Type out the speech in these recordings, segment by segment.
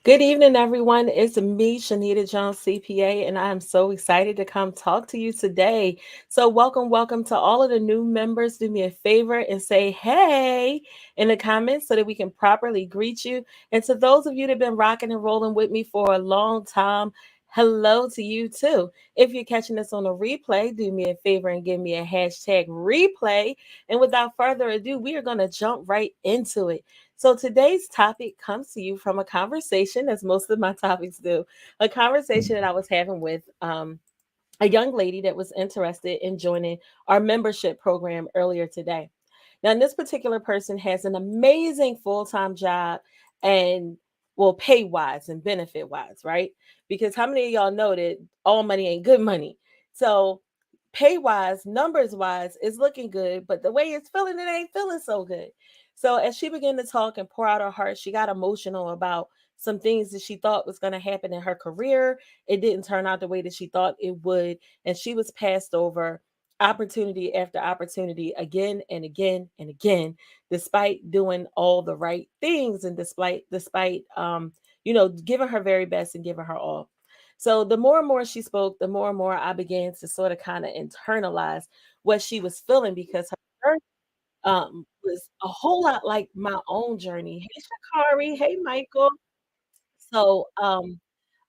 Good evening, everyone. It's me, Shanita Jones, CPA, and I am so excited to come talk to you today. So, welcome to all of the new members. Do me a favor and say hey in the comments so that we can properly greet you. And to those of you that have been rocking and rolling with me for a long time, hello to you too. If you're catching this on a replay, do me a favor and give me a hashtag replay. And without further ado, we are going to jump right into it. So today's topic comes to you from a conversation, as most of my topics do, a conversation that I was having with a young lady that was interested in joining our membership program earlier today. Now, this particular person has an amazing full time job and well, pay wise and benefit wise, right? Because how many of y'all know that all money ain't good money? So, pay wise, numbers wise, is looking good, but the way it's feeling, it ain't feeling so good. So, as she began to talk and pour out her heart, she got emotional about some things that she thought was going to happen in her career. It didn't turn out the way that she thought it would, and she was passed over opportunity after opportunity again and again and again, despite doing all the right things and despite giving her very best and giving her all. So the more and more she spoke, the more and more I began to sort of kind of internalize what she was feeling because her journey was a whole lot like my own journey. Hey Shakari, hey Michael. So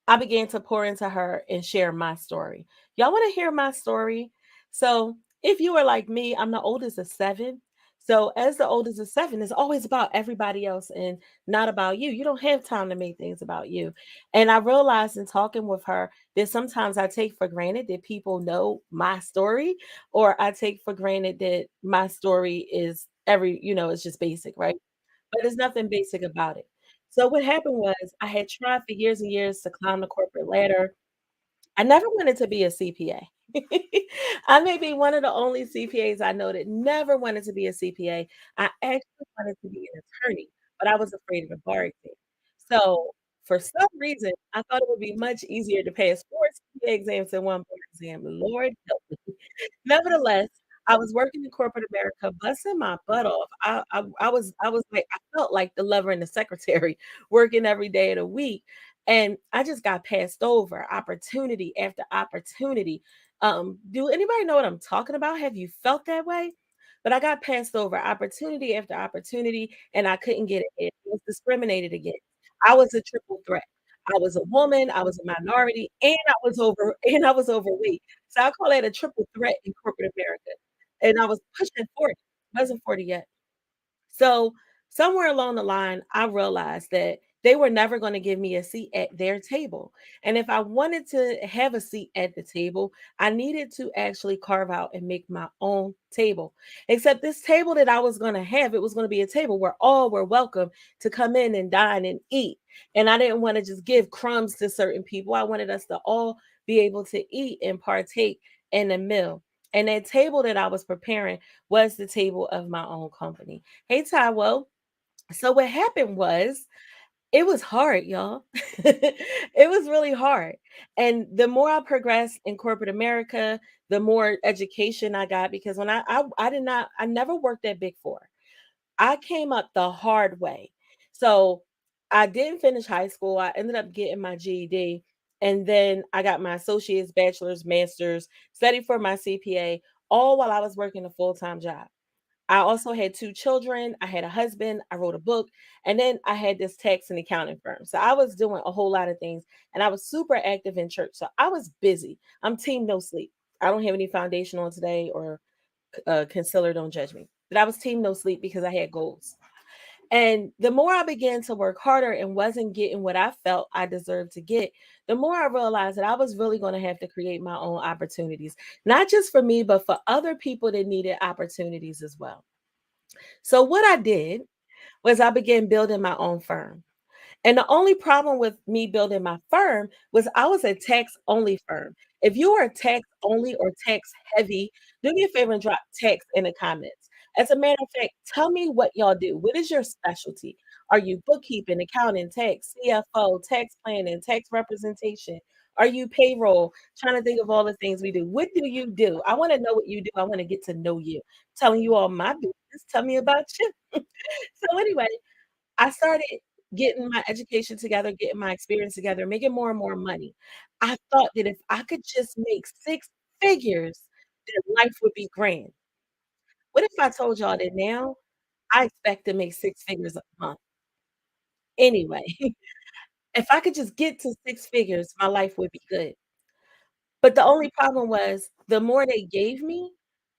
I began to pour into her and share my story. Y'all want to hear my story? So, if you are like me, I'm the oldest of seven. So, as the oldest of seven, it's always about everybody else and not about you. You don't have time to make things about you. And I realized in talking with her that sometimes I take for granted that people know my story, or I take for granted that my story is it's just basic, right? But there's nothing basic about it. So what happened was I had tried for years and years to climb the corporate ladder. I never wanted to be a CPA. I may be one of the only CPAs I know that never wanted to be a CPA. I actually wanted to be an attorney, but I was afraid of the bar exam. So for some reason, I thought it would be much easier to pass four CPA exams than one bar exam. Lord help me. Nevertheless, I was working in corporate America, busting my butt off. I was like I felt like the lover and the secretary working every day of the week. And I just got passed over opportunity after opportunity. Do anybody know what I'm talking about? Have you felt that way? But I got passed over opportunity after opportunity and I couldn't get it. I was discriminated against. I was a triple threat. I was a woman, I was a minority, and I was overweight. So I call that a triple threat in corporate America. And I was pushing 40, wasn't 40 yet. So somewhere along the line, I realized that they were never going to give me a seat at their table. And if I wanted to have a seat at the table, I needed to actually carve out and make my own table. Except this table that I was going to have, it was going to be a table where all were welcome to come in and dine and eat. And I didn't want to just give crumbs to certain people. I wanted us to all be able to eat and partake in a meal. And that table that I was preparing was the table of my own company. Hey, Taiwo. So what happened was it was hard, y'all. It was really hard. And the more I progressed in corporate America, the more education I got because when I never worked at Big Four. I came up the hard way. So I didn't finish high school. I ended up getting my GED. And then I got my associate's, bachelor's, master's, studied for my CPA, all while I was working a full time job. I also had two children. I had a husband. I wrote a book. And then I had this tax and accounting firm. So I was doing a whole lot of things. And I was super active in church. So I was busy. I'm team no sleep. I don't have any foundation on today or concealer, don't judge me. But I was team no sleep because I had goals. And the more I began to work harder and wasn't getting what I felt I deserved to get, the more I realized that I was really going to have to create my own opportunities, not just for me, but for other people that needed opportunities as well. So, what I did was I began building my own firm. And the only problem with me building my firm was I was a tax only firm. If you are tax only or tax heavy, do me a favor and drop tax in the comments. As a matter of fact, tell me what y'all do. What is your specialty? Are you bookkeeping, accounting, tax, CFO, tax planning, tax representation? Are you payroll? Trying to think of all the things we do. What do you do? I want to know what you do. I want to get to know you. Telling you all my business. Tell me about you. So anyway, I started. getting my education together, getting my experience together, making more and more money. I thought that if I could just make 6 figures, that life would be grand. What if I told y'all that now I expect to make 6 figures a month? Anyway, if I could just get to 6 figures, my life would be good. But the only problem was the more they gave me,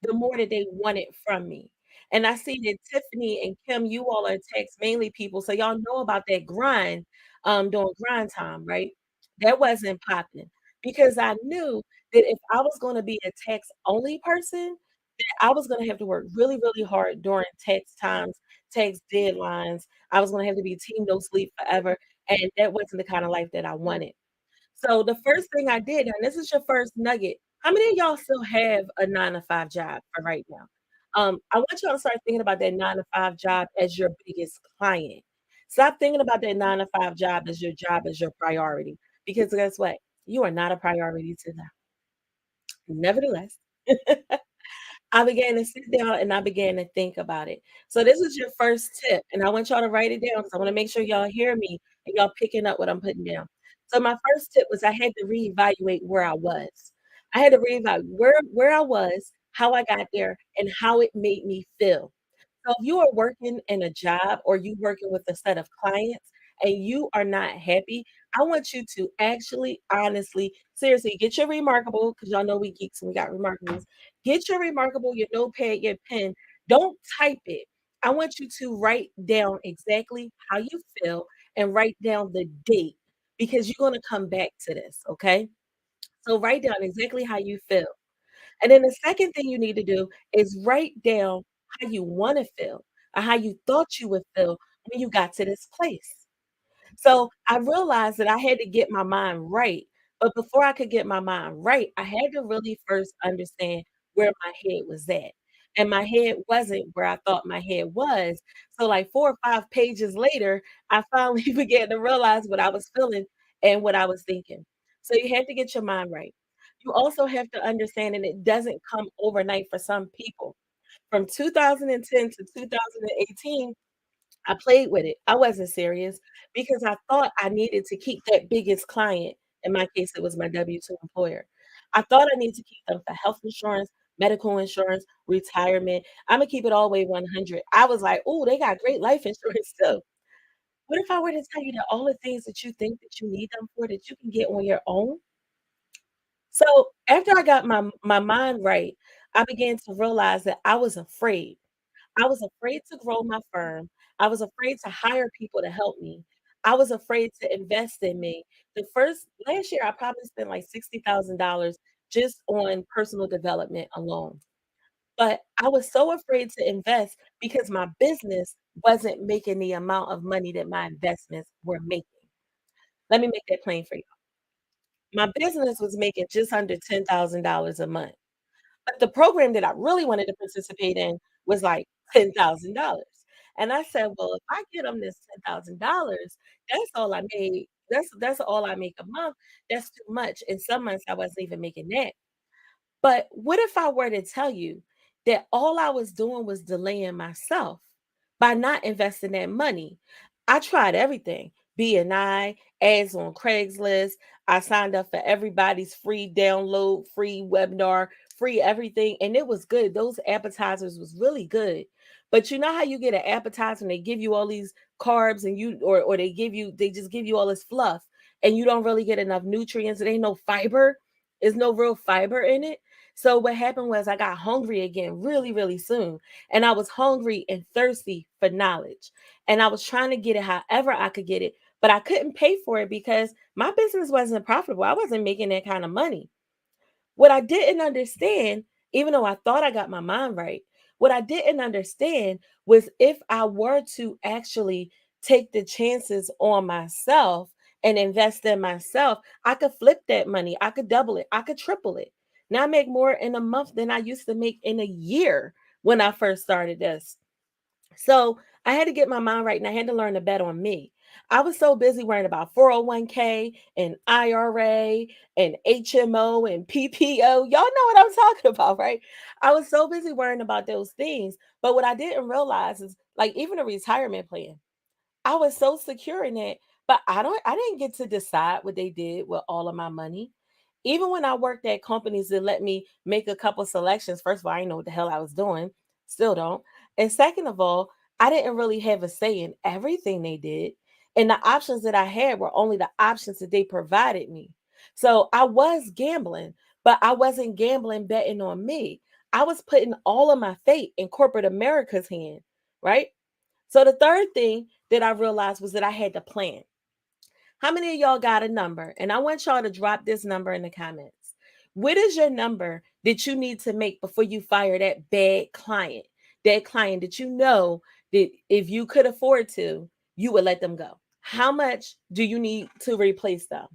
the more that they wanted from me. And I see that Tiffany and Kim, you all are text mainly people, so y'all know about that grind, during grind time, right? That wasn't popping because I knew that if I was gonna be a text only person, that I was gonna have to work really, really hard during text times, text deadlines. I was gonna have to be team no sleep forever, and that wasn't the kind of life that I wanted. So the first thing I did, and this is your first nugget. How many of y'all still have a 9 to 5 job for right now? I want y'all to start thinking about that 9 to 5 job as your biggest client. Stop thinking about that 9 to 5 job as your priority, because guess what? You are not a priority to them. Nevertheless, I began to sit down and I began to think about it. So this is your first tip, and I want y'all to write it down because I want to make sure y'all hear me and y'all picking up what I'm putting down. So my first tip was I had to reevaluate where I was. I had to reevaluate where I was, how I got there, and how it made me feel. So if you are working in a job or you working with a set of clients and you are not happy, I want you to actually, honestly, seriously, get your remarkable, because y'all know we geeks and we got remarkables. Get your remarkable, your notepad, your pen. Don't type it. I want you to write down exactly how you feel and write down the date because you're going to come back to this, okay? So write down exactly how you feel. And then the second thing you need to do is write down how you wanna feel or how you thought you would feel when you got to this place. So, I realized that I had to get my mind right, but before I could get my mind right, I had to really first understand where my head was at, and my head wasn't where I thought my head was. So, like 4 or 5 pages later, I finally began to realize what I was feeling and what I was thinking. So, you have to get your mind right. You also have to understand, and it doesn't come overnight for some people. From 2010 to 2018, I played with it. I wasn't serious because I thought I needed to keep that biggest client. In my case, it was my W-2 employer. I thought I needed to keep them for health insurance, medical insurance, retirement. Imma keep it all the way 100. I was like, "Ooh, they got great life insurance too." What if I were to tell you that all the things that you think that you need them for, that you can get on your own? So, after I got my mind right, I began to realize that I was afraid. I was afraid to grow my firm. I was afraid to hire people to help me. I was afraid to invest in me. The first last year, I probably spent like $60,000 just on personal development alone. But I was so afraid to invest because my business wasn't making the amount of money that my investments were making. Let me make that plain for you. My business was making just under $10,000 a month. But the program that I really wanted to participate in was like $10,000. And I said, "Well, if I get them this $10,000, that's all I made. That's all I make a month. That's too much." In some months, I wasn't even making that. But what if I were to tell you that all I was doing was delaying myself by not investing that money? I tried everything. BNI, ads on Craigslist. I signed up for everybody's free download, free webinar, free everything, and it was good. Those appetizers was really good. But you know how you get an appetizer and they give you all these carbs and you or they just give you all this fluff and you don't really get enough nutrients. There ain't no fiber. There's no real fiber in it. So what happened was I got hungry again really, really soon. And I was hungry and thirsty for knowledge. And I was trying to get it however I could get it, but I couldn't pay for it because my business wasn't profitable. I wasn't making that kind of money. What I didn't understand, even though I thought I got my mind right, what I didn't understand was if I were to actually take the chances on myself and invest in myself, I could flip that money. I could double it. I could triple it. Now I make more in a month than I used to make in a year when I first started this. So I had to get my mind right and I had to learn to bet on me. I was so busy worrying about 401k and IRA and HMO and PPO. Y'all know what I'm talking about, right? I was so busy worrying about those things. But what I didn't realize is like even a retirement plan. I was so secure in it, but I didn't get to decide what they did with all of my money. Even when I worked at companies that let me make a couple selections, first of all, I didn't know what the hell I was doing, still don't. And second of all, I didn't really have a say in everything they did. And the options that I had were only the options that they provided me. So I was gambling, but I wasn't gambling betting on me. I was putting all of my fate in corporate America's hand, right? So the third thing that I realized was that I had to plan. How many of y'all got a number? And I want y'all to drop this number in the comments. What is your number that you need to make before you fire that bad client? That client that you know that if you could afford to, you would let them go. How much do you need to replace them?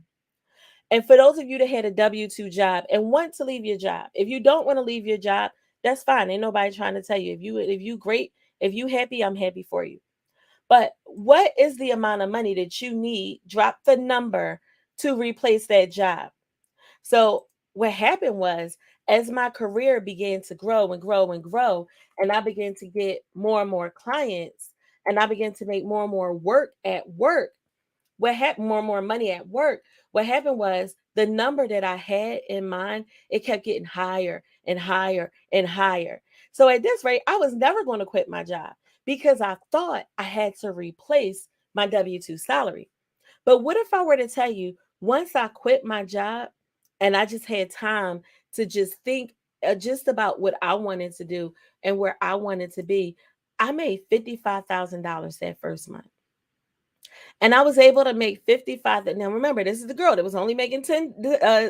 And for those of you that had a W 2 job and want to leave your job, if you don't want to leave your job, that's fine. Ain't nobody trying to tell you. If you great, if you happy, I'm happy for you. But what is the amount of money that you need? Drop the number to replace that job. So what happened was, as my career began to grow and grow and grow, and I began to get more and more clients, and I began to make more and more work at work, what happened, more and more money at work, what happened was the number that I had in mind, it kept getting higher and higher and higher. So at this rate, I was never going to quit my job because I thought I had to replace my W-2 salary. But what if I were to tell you, once I quit my job and I just had time to just think just about what I wanted to do and where I wanted to be, I made $55,000 that first month. And I was able to make 55. Now remember, this is the girl that was only making 10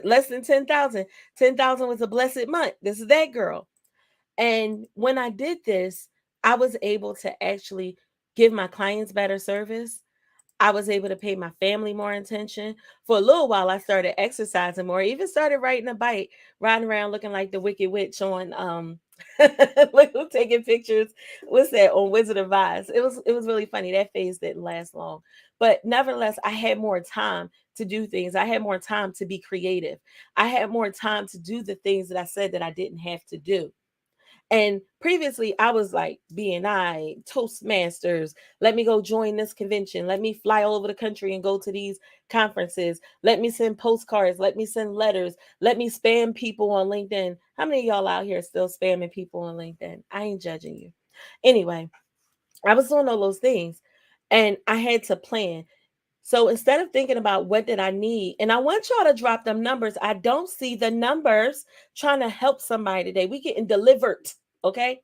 less than 10,000. 10,000 was a blessed month. This is that girl. And when I did this, I was able to actually give my clients better service. I was able to pay my family more attention. For a little while, I started exercising more. I even started riding a bike, riding around looking like the Wicked Witch on taking pictures. What's that on Wizard of Oz? It was really funny. That phase didn't last long. But nevertheless, I had more time to do things. I had more time to be creative. I had more time to do the things that I said that I didn't have to do. And previously, I was like BNI, Toastmasters. Let me go join this convention. Let me fly all over the country and go to these conferences. Let me send postcards. Let me send letters. Let me spam people on LinkedIn. How many of y'all out here still spamming people on LinkedIn? I ain't judging you. Anyway, I was doing all those things and I had to plan. So instead of thinking about what did I need, and I want y'all to drop them numbers. I don't see the numbers trying to help somebody today. We getting delivered. Okay.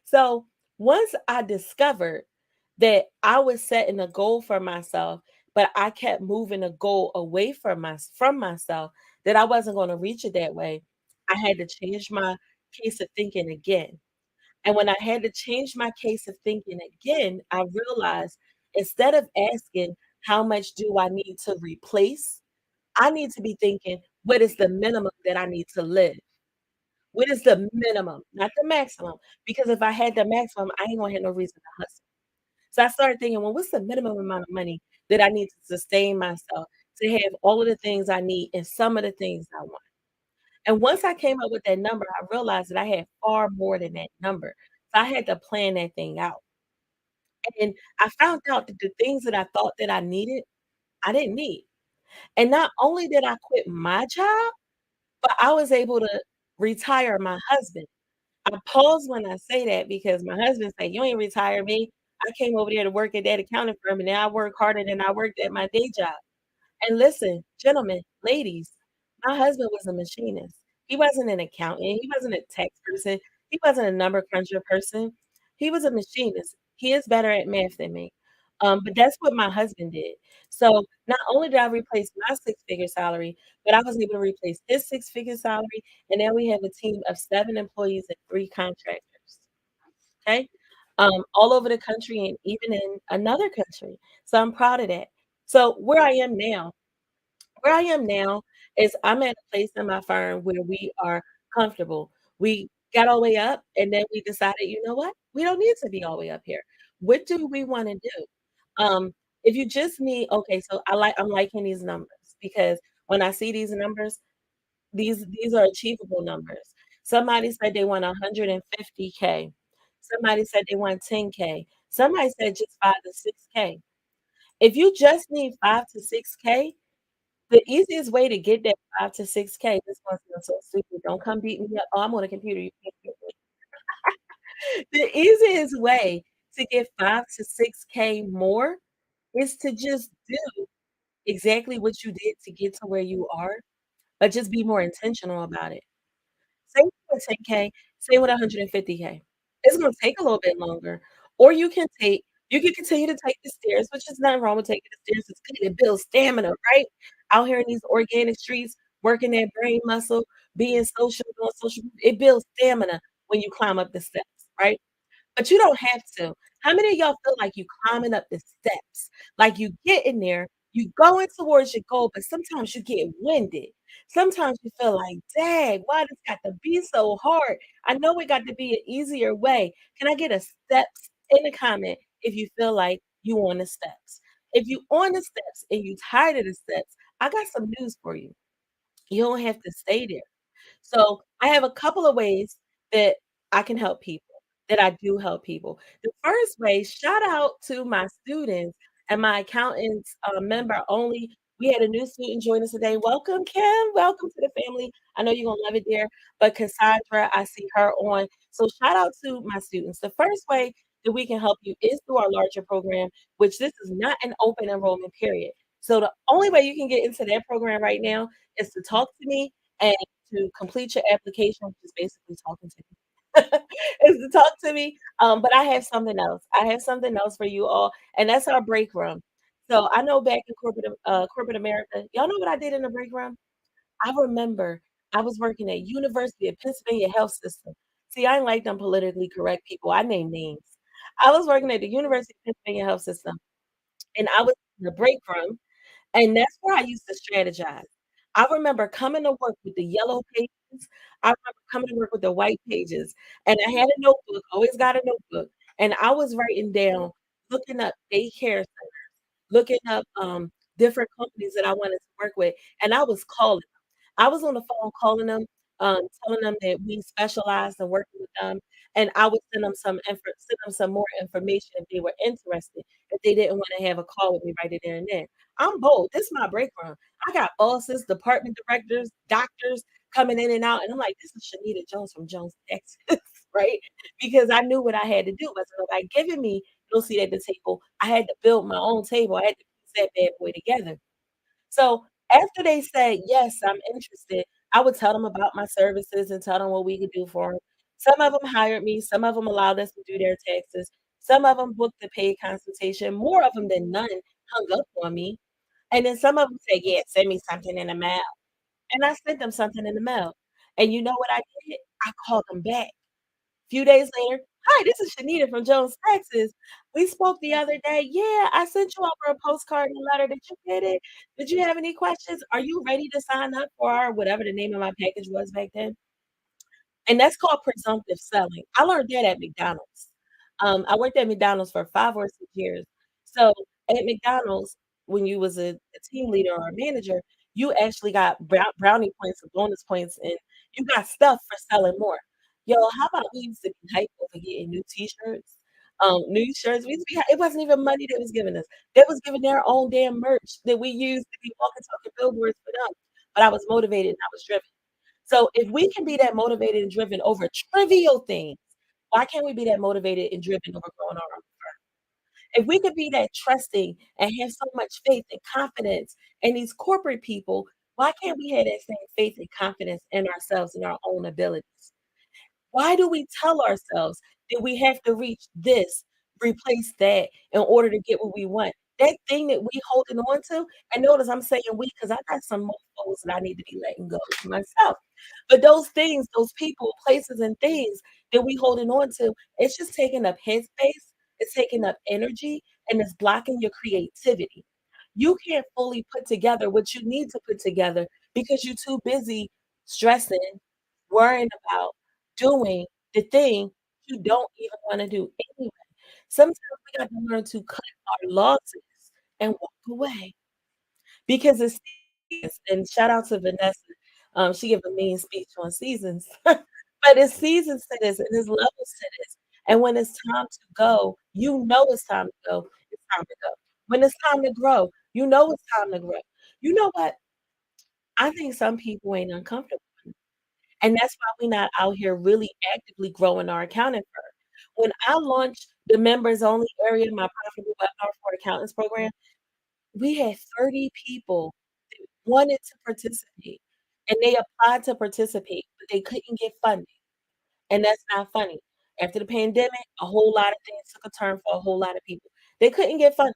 So once I discovered that I was setting a goal for myself, but I kept moving a goal away from myself, that I wasn't going to reach it that way, I had to change my case of thinking again. And when I had to change my case of thinking again, I realized instead of asking how much do I need to replace, I need to be thinking, what is the minimum that I need to live? What is the minimum, not the maximum? Because if I had the maximum, I ain't gonna have no reason to hustle. So I started thinking, well, what's the minimum amount of money that I need to sustain myself to have all of the things I need and some of the things I want? And once I came up with that number, I realized that I had far more than that number. So I had to plan that thing out. And I found out that the things that I thought that I needed, I didn't need. And not only did I quit my job, but I was able to retire my husband. I pause when I say that because my husband said, "You ain't retire me. I came over there to work at that accounting firm, and now I work harder than I worked at my day job." And listen, gentlemen, ladies, my husband was a machinist. He wasn't an accountant. He wasn't a tax person. He wasn't a number cruncher person. He was a machinist. He is better at math than me. But that's what my husband did. So not only did I replace my six-figure salary, but I was able to replace his six-figure salary. And now we have a team of 7 employees and 3 contractors. Okay. All over the country and even in another country. So I'm proud of that. So where I am now is I'm at a place in my firm where we are comfortable. We got all the way up and then we decided, you know what? We don't need to be all the way up here. What do we want to do? If you just need, okay, so I'm liking these numbers because when I see these numbers, these are achievable numbers. Somebody said they want 150K. Somebody said they want 10K. Somebody said just 5 to 6K. If you just need 5 to 6K, the easiest way to get that 5 to 6K, this one sounds so stupid, don't come beat me up. Oh, I'm on a computer, you can't get me. The easiest way to get 5 to 6K more is to just do exactly what you did to get to where you are, but just be more intentional about it. Same with 10K, same with 150K. It's gonna take a little bit longer, or you can continue to take the stairs, which is nothing wrong with taking the stairs, it's good, it builds stamina, right? Out here in these organic streets, working that brain muscle, being social, doing social it builds stamina when you climb up the steps, right? But you don't have to. How many of y'all feel like you climbing up the steps? Like you get in there, you going towards your goal, but sometimes you get winded. Sometimes you feel like, dang, why this got to be so hard? I know it got to be an easier way. Can I get a steps in the comment if you feel like you on the steps? If you on the steps and you tired of the steps, I got some news for you. You don't have to stay there. So, I have a couple of ways that I can help people, that I do help people. The first way, shout out to my students and my accountants, member only. We had a new student join us today. Welcome, Kim. Welcome to the family. I know you're gonna love it there. But Cassandra, I see her on. So shout out to my students. The first way that we can help you is through our larger program, which this is not an open enrollment period. So the only way you can get into that program right now is to talk to me and to complete your application, which is basically talking to me, is to talk to me. But I have something else. I have something else for you all, and that's our break room. So I know back in corporate America, y'all know what I did in the break room? I remember I was working at University of Pennsylvania Health System. See, I ain't like them politically correct people. I name names. I was working at the University of Pennsylvania Health System, and I was in the break room and that's where I used to strategize. I remember coming to work with the yellow pages. I remember coming to work with the white pages, and I had a notebook, always got a notebook, and I was writing down, looking up daycare, looking up, different companies that I wanted to work with, and I was calling. I was on the phone calling them, telling them that we specialized in working with them, and I would send them some more information if they were interested, if they didn't wanna have a call with me right there and then. I'm bold. This is my break room. I got bosses, department directors, doctors coming in and out, and I'm like, "This is Shanita Jones from Jones, Texas," right? Because I knew what I had to do. Wasn't nobody giving me no seat at the table. I had to build my own table. I had to piece that bad boy together. So after they said, "Yes, I'm interested," I would tell them about my services and tell them what we could do for them. Some of them hired me, some of them allowed us to do their taxes, some of them booked the paid consultation, more of them than none hung up on me, and then some of them said, "Yeah, send me something in the mail," and I sent them something in the mail, and you know what I did? I called them back. Few days later, "Hi, this is Shanita from Jones, Texas. We spoke the other day. Yeah, I sent you over a postcard and a letter. Did you get it? Did you have any questions? Are you ready to sign up for our" whatever the name of my package was back then. And that's called presumptive selling. I learned that at McDonald's. I worked at McDonald's for 5 or 6 years. So, at McDonald's, when you was a team leader or a manager, you actually got brownie points or bonus points, and you got stuff for selling more. Yo, how about we used to be hyped over getting new T-shirts, new shirts, we used to be it wasn't even money they was giving us. They was giving their own damn merch that we used to be walking, talking billboards for them, but I was motivated and I was driven. So if we can be that motivated and driven over trivial things, why can't we be that motivated and driven over growing our own? If we could be that trusting and have so much faith and confidence in these corporate people, why can't we have that same faith and confidence in ourselves and our own abilities? Why do we tell ourselves that we have to reach this, replace that in order to get what we want? That thing that we holding on to, and notice I'm saying we because I got some mofos that I need to be letting go of myself. But those things, those people, places, and things that we holding on to, it's just taking up headspace, it's taking up energy, and it's blocking your creativity. You can't fully put together what you need to put together because you're too busy stressing, worrying about doing the thing you don't even wanna do anyway. Sometimes we got to learn to cut our losses and walk away because it's seasons, and shout out to Vanessa, she gave a mean speech on seasons, but it's seasons to this and there's levels to this, and when it's time to go, you know it's time to go, it's time to go. When it's time to grow, you know it's time to grow. You know what? I think some people ain't uncomfortable, and that's why we not out here really actively growing our accounting firm. When I launched the members only area, my profitable webinar for accountants program, we had 30 people that wanted to participate, and they applied to participate, but they couldn't get funding, and that's not funny. After the pandemic, a whole lot of things took a turn for a whole lot of people. They couldn't get funding.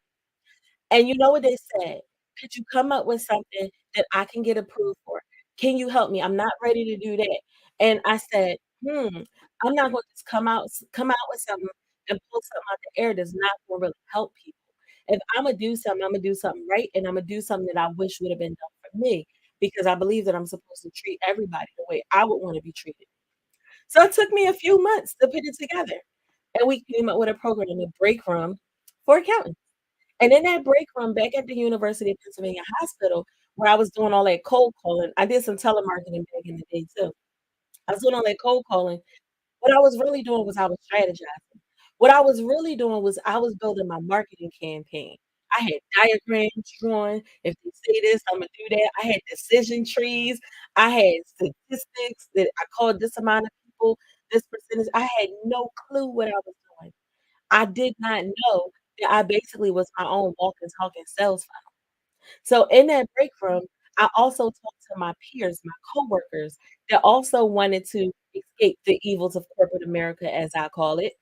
And you know what they said? "Could you come up with something that I can get approved for? Can you help me? I'm not ready to do that." And I said, "Hmm, I'm not gonna just come out with something and pull something out the air that's not gonna really help people. If Imma do something, Imma do something right, and Imma do something that I wish would have been done for me, because I believe that I'm supposed to treat everybody the way I would wanna be treated." So it took me a few months to put it together, and we came up with a program, a break room for accountants. And in that break room back at the University of Pennsylvania Hospital, where I was doing all that cold calling, I did some telemarketing back in the day too. I was doing all that cold calling. What I was really doing was I was strategizing. What I was really doing was I was building my marketing campaign. I had diagrams drawn. If they say this, Imma do that. I had decision trees. I had statistics that I called this amount of people, this percentage. I had no clue what I was doing. I did not know that I basically was my own walking, talking sales funnel. So in that break room, I also talked to my peers, my coworkers that also wanted to escape the evils of corporate America, as I call it.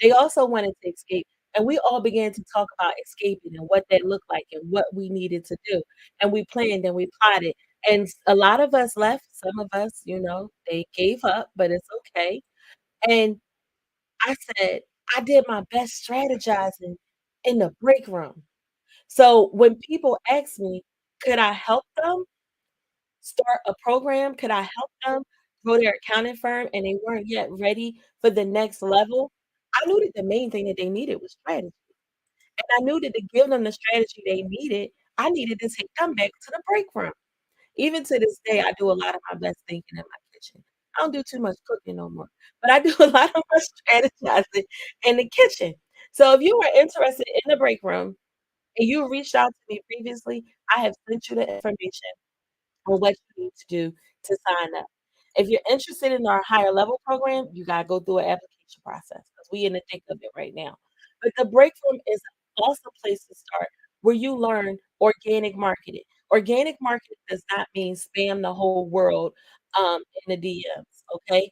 They also wanted to escape, and we all began to talk about escaping and what that looked like and what we needed to do. And we planned and we plotted. And a lot of us left, some of us, they gave up, but it's okay. And I said, I did my best strategizing in the break room. So when people ask me, could I help them start a program? Could I help them grow their accounting firm and they weren't yet ready for the next level? I knew that the main thing that they needed was strategy. And I knew that to give them the strategy they needed, I needed to take them back to the break room. Even to this day, I do a lot of my best thinking in my kitchen. I don't do too much cooking no more, but I do a lot of my strategizing in the kitchen. So if you are interested in the break room and you reached out to me previously, I have sent you the information on what you need to do to sign up. If you're interested in our higher level program, you gotta go through an application process because we in the thick of it right now. But the break room is an awesome place to start where you learn organic marketing. Organic marketing does not mean spam the whole world in the DMs, okay?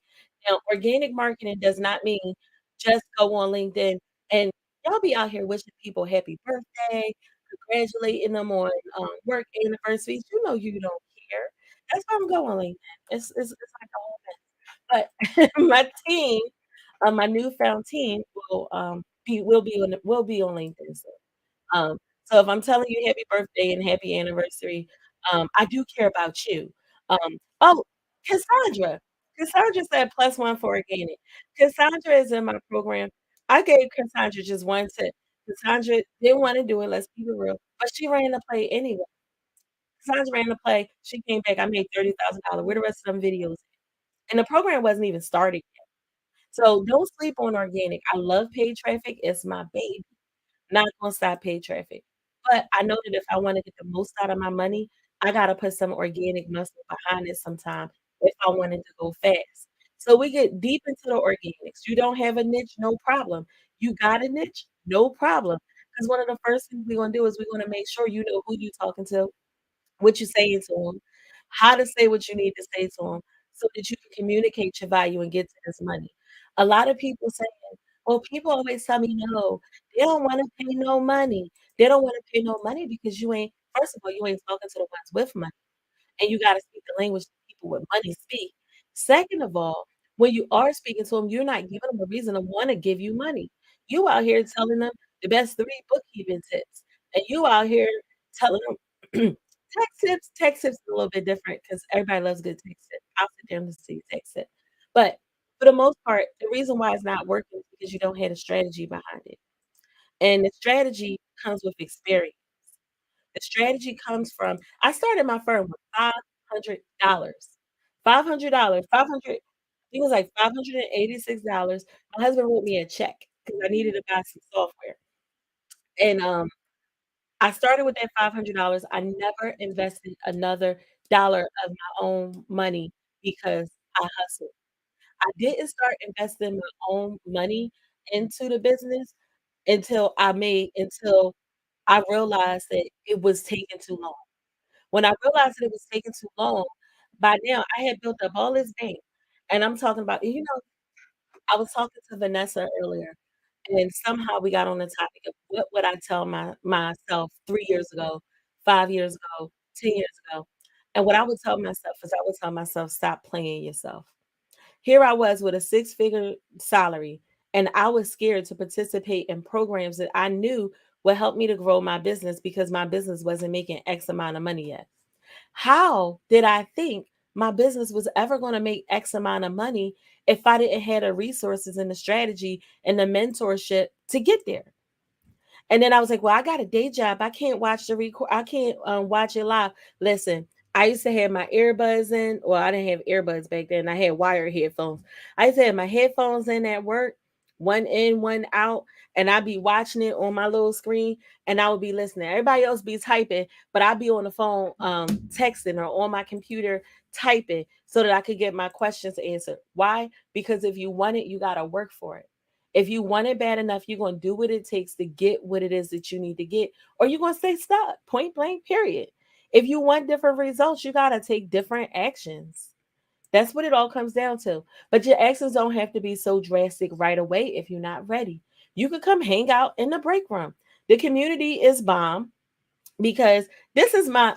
Now, organic marketing does not mean just go on LinkedIn and y'all be out here wishing people happy birthday, congratulating them on work anniversaries. You know you don't care. That's why I'm going LinkedIn. It's like a whole mess. But my team, my newfound team will be on LinkedIn soon. So if I'm telling you happy birthday and happy anniversary, I do care about you. Oh, Cassandra. Cassandra said +1 for organic. Cassandra is in my program. I gave Cassandra just one tip. Cassandra didn't want to do it, let's keep it real, but she ran the play anyway. Cassandra ran the play. She came back. I made $30,000. Where the rest of them videos? And the program wasn't even started yet. So don't sleep on organic. I love paid traffic. It's my baby. Not gonna stop paid traffic. But I know that if I wanna get the most out of my money, I gotta put some organic muscle behind it sometime if I wanted to go fast. So we get deep into the organics. You don't have a niche, no problem. You got a niche, no problem. Because one of the first things we're gonna do is we're gonna make sure you know who you talking to, what you saying to them, how to say what you need to say to them, so that you can communicate your value and get to this money. A lot of people saying, "Well, people always tell me no. They don't wanna pay no money." They don't wanna pay no money because you ain't first of all, you ain't talking to the ones with money, and you gotta speak the language that people with money speak. Second of all, when you are speaking to them, you're not giving them a reason to wanna give you money. You out here telling them the best 3 bookkeeping tips, and you out here telling them tax tips is a little bit different because everybody loves good tax tips. I'll sit there and listen to your tax tip. But for the most part, the reason why it's not working is because you don't have a strategy behind it, and the strategy comes with experience. The strategy comes from I started my firm with $500. $500, 500 I think it was like $586. My husband wrote me a check because I needed to buy some software, and, I started with that $500. I never invested another dollar of my own money because I hustled. I didn't start investing my own money into the business until I realized that it was taking too long. When I realized that it was taking too long, by now I had built up all this bank, and I'm talking about, I was talking to Vanessa earlier, and somehow we got on the topic of what would I tell myself 3 years ago, 5 years ago, 10 years ago, and what I would tell myself is I would tell myself, "Stop playing yourself." Here I was with a six-figure salary, and I was scared to participate in programs that I knew would help me to grow my business because my business wasn't making X amount of money yet. How did I think my business was ever going to make X amount of money if I didn't have the resources and the strategy and the mentorship to get there? And then I was like, well, I got a day job. I can't watch the record. I can't watch it live. Listen, I used to have my earbuds in. Well, I didn't have earbuds back then. I had wired headphones. I used to have my headphones in at work, one in, one out. And I'd be watching it on my little screen and I would be listening. Everybody else be typing, but I'd be on the phone texting or on my computer typing so that I could get my questions answered. Why? Because if you want it, you got to work for it. If you want it bad enough, you're going to do what it takes to get what it is that you need to get, or you're going to stay stuck, point blank, period. If you want different results, you got to take different actions. That's what it all comes down to. But your actions don't have to be so drastic right away if you're not ready. You could come hang out in the break room. The community is bomb because this is my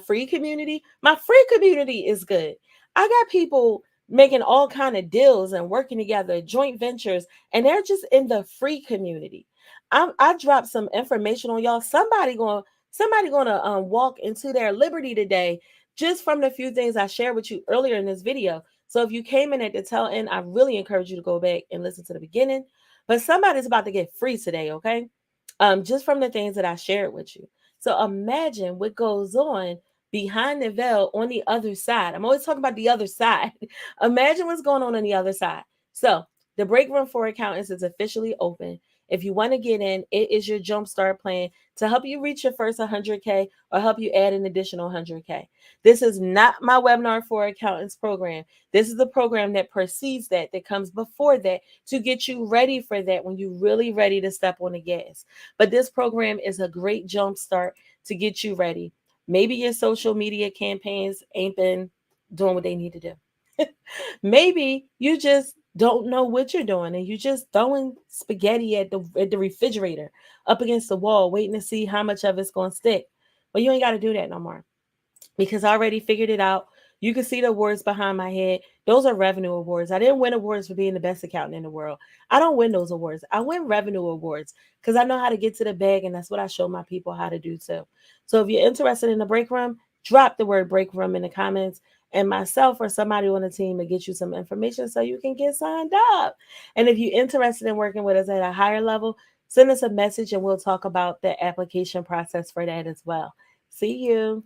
free community. My free community is good. I got people making all kind of deals and working together, joint ventures, and they're just in the free community. I dropped some information on y'all. Somebody gonna walk into their liberty today just from the few things I shared with you earlier in this video. So if you came in at the tail end, I really encourage you to go back and listen to the beginning. But somebody's about to get free today, okay? Just from the things that I shared with you. So imagine what goes on behind the veil on the other side. I'm always talking about the other side. Imagine what's going on the other side. So the break room for accountants is officially open. If you want to get in, it is your jumpstart plan to help you reach your first 100K or help you add an additional 100K. This is not my webinar for accountants program. This is the program that precedes that comes before that to get you ready for that when you're really ready to step on the gas. But this program is a great jump start to get you ready. Maybe your social media campaigns ain't been doing what they need to do. Maybe you just don't know what you're doing and you just throwing spaghetti at the refrigerator up against the wall, waiting to see how much of it's going to stick. Well, you ain't got to do that no more because I already figured it out. You can see the awards behind my head. Those are revenue awards. I didn't win awards for being the best accountant in the world. I don't win those awards. I win revenue awards because I know how to get to the bag, and that's what I show my people how to do too. So if you're interested in the break room, drop the word break room in the comments, and myself or somebody on the team will get you some information so you can get signed up. And if you're interested in working with us at a higher level, send us a message and we'll talk about the application process for that as well. See you.